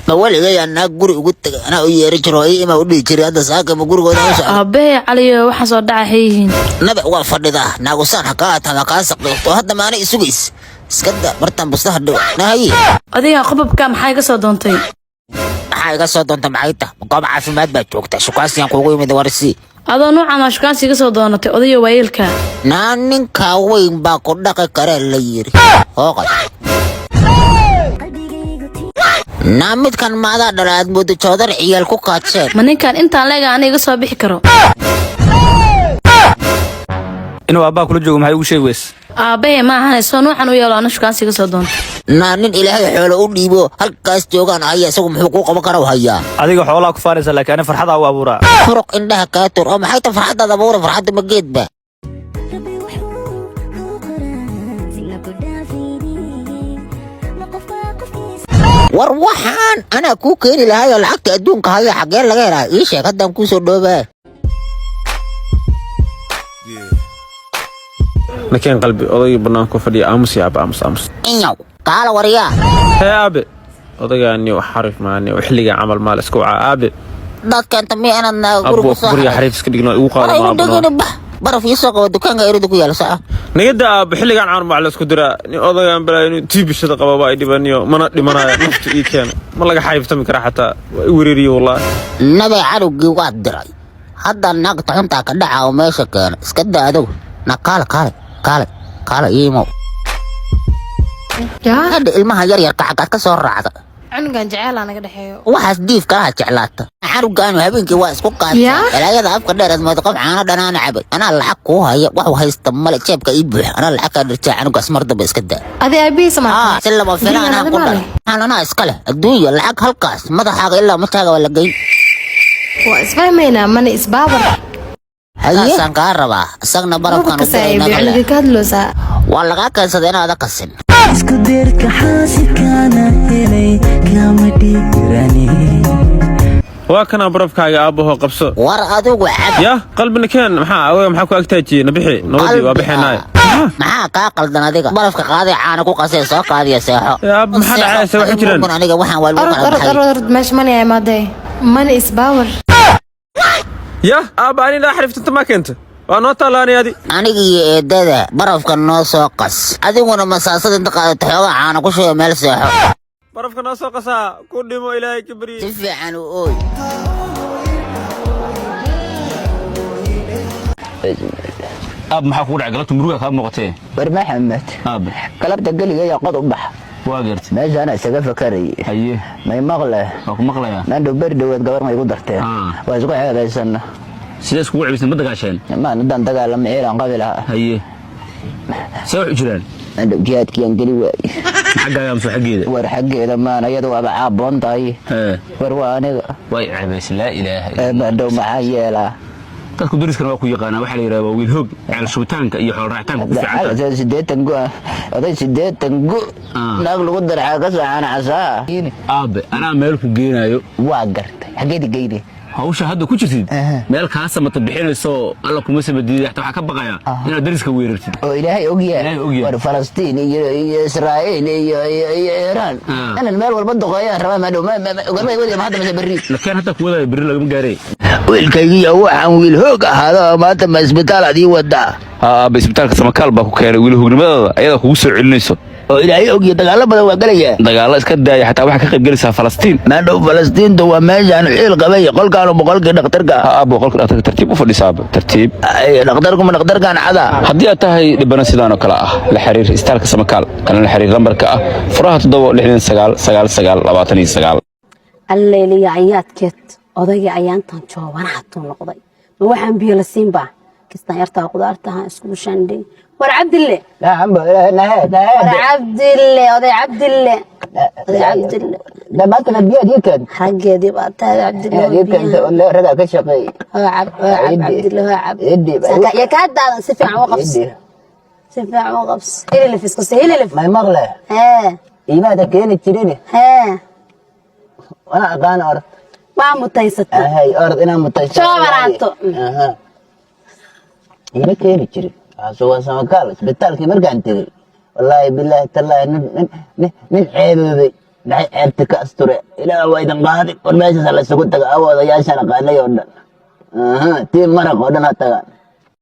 بقول لي أنا أقول قلت أنا ويرجع رأيي ما ودي جري هذا ساق ما أقول قدام ساق أبي علي وحصل دعهين نبأ وافد ذا ناقصان حكاية ما كاسق وهذا ما أنا يسويس سكدا مرتين بس هذا نهاية أدي قبب كم حاجة صدنتي حاجة صدنت معيته مقام عافيمات بتوقت شو كاسيان كوي من ورسي هذا نوع أنا شو كان سيجي صدنتي أدي ويلك نانين كاوين باكو دقة كرل ليري هوقت نامد كان ماذا دراد بود چودر عيال کو كاتشر مني كان أنت على أنا يجي صباح كرو إنه أبا كل جوجم هاي وشيء ويس أبي ما هنسون نوع أنا ويلا أنا شو كان سيجي صدنت نانين إلهي حلو وديبو هالكاس جوجان هيا سوم حقوق مكرو هيا أديك حوالك فارس لك أنا فرحة أو أبورا فرق إنها كاتر أم حيت فرحة دبورة فرحة مجيد به وروحان أنا كوكيني لهاي العقد أدونك هاي حقين لغيرها إيش يا قدام كوسو دوبه لكن قلبي أضي برنامج فدي أمس يا أبا أمس إنيو قال وريا يا أبي أضي أني وحرف معني وحلقة عمل مال اسكوعة أبي ضد كانت مي أنا أبو بريا حريف سكدينا وقال ما أبنا برا في سوق ودكان غير دكوا يلا ساعة نجد بحلقة عن مال اسكودرا أضي أن بلا تيب الشدة قبابا إدي بنيو منا نفط إيكان ما لقى حريف تمكر حتى وريري والله نبي عارو جوات دراي هذا النقطة أنت كدعة وماشي كان اسكده هذا قال إيمو هذا المها يرير كسر رعد عنقا جعل أنا قد حيو waxaas diifka jeclaata xarugaan habeenkii waa isku qaatay ilaayada afka dheer aad moodo qof caana dhanaan cabay ana lacag ku haya wax haysta male jeebka ii buux ana lacag ka dhirtaa anigu asmarda iska daa أدي أبي سمع sillama filaana ku dhalay ana iska leh adduunyo lacag halkaas madaxaaga ilaa mataaga wala geey واسفهمينا من إسبابر hayeesan ka rabaa asagna barafkan u diray waa laga keensaday inaad qasin isku deerka xaasidkaana helay kama dhiirani وكان برف كاجا أبوه قبصه war adigu cab يا قلبنا كان maxaa ku agtaaji nabixi nabadi waa bixinay maxaa ka qaldan adiga barafka qaaday caana ku qasay soo qaadiya seexo يا maxaa dhacaysa wax jiraan aniga waxaan waa lagu أرد مش مني ما ده من إسبابر يا أبا أنا لا حرفت أنت ما كنت وأنا طلعني هذه aniga iyo eedada barafka noo soo qas adiguna masaasada inta qaadato xoogaa caana ku shuba meel seexo برف كنا سوق سا كل ما إلهي كبري si fiican u ooy أب maxaa ku dhacay galabta muruga ka muuqatay war maxamed أب qalabta galiga iyo qod u bax waa gartay meesha ana isaga fakaray haye may maqle waa ku maqlayaa nando berdawad gabar ma igu darteen waa isku xeelaysan sidaas kugu cibisay ma dagaasheen ma nadan dagaalama eeran qabila haye soo jiraan nando jihaadkiyan gali waay xagga am soo xageeda war xageeda ma ayadu waa caabon tahay war waa aniga way cibays la ilaaha illa nando ma yeela dadku duriskana waa ku yaqaana waxa la yiraahdaa wiil hoog ceel shubitaanka iyo xool raacitaanka ku fiican sideetan go oday sideetan go naag lagu darxaa ka saacana casaa aabe anaa meel ku geenayo waa gartay xageedi geeyde hawsha hadda ku jirtid meel ka samata bixinayso alla kuma sabadiiday xataa waxa ka baqaya inaad dariska weerartid oo ilaahay ogyahay war Falastiin iyo Israa'iil iyo Iran ana meel walba doqoyaan rabaa ma dhow ma ogalay wadi ma hadda ma bari laakiin hadda ku wada bari laga gaaray wiilkayga waxaan wiil hoog ahaado maanta ma isbitaal adii wada isbitaalka samakaal baa ku keenay wiil hoognimadooda ayada kugu soo celinayso oo ilaahay ogyahay dagaal badan waa galaya dagaal iska daaya xataa waxa ka qayb galaysa Falastiin ma dhow Falastiin waa meeshan ciil qabay qolkaan boqolkii dhakhtarka boqolkii dhakhtarka tartiib u fadhisaa tartiib ay dhakhtarkan cada haddii aad tahay dhibana sidaan oo kale ah la xiriir isbitaalka samakaal kana la xiriir lambarka ah furaha 7699929 الليلية عيات كت أضيع عيان تنشوفنا حتى نقضي ما وحن بيه لسينبا كسنا يرتاح قدرتها اسمه شندي ور عبد الله لا عم لا ور عبد الله أضيع عبد الله أضيع عبد الله لا ما كان بيه دي كان حاجة دي بقى عبد الله دي كان ولا رجع كشقي هو عبد الله هو عبد يا كاد سفع وقفص سفع وقفص هي اللي في سقسي هي اللي ما مغلى ها إيما ده كان تشيريني ها وأنا أقان أرض ما متيست هاي أرض أنا متيست شو مرانتو إيما كان تشيري سوى سمكال بتالك مرجع تدري والله بالله تالله من عيبي maxay ceebta ka asture ilaa waa idin qaaday war meeshaas la isugu taga awoodayaashana qaanay oo dhan tii maraq oo dhan ha tagaan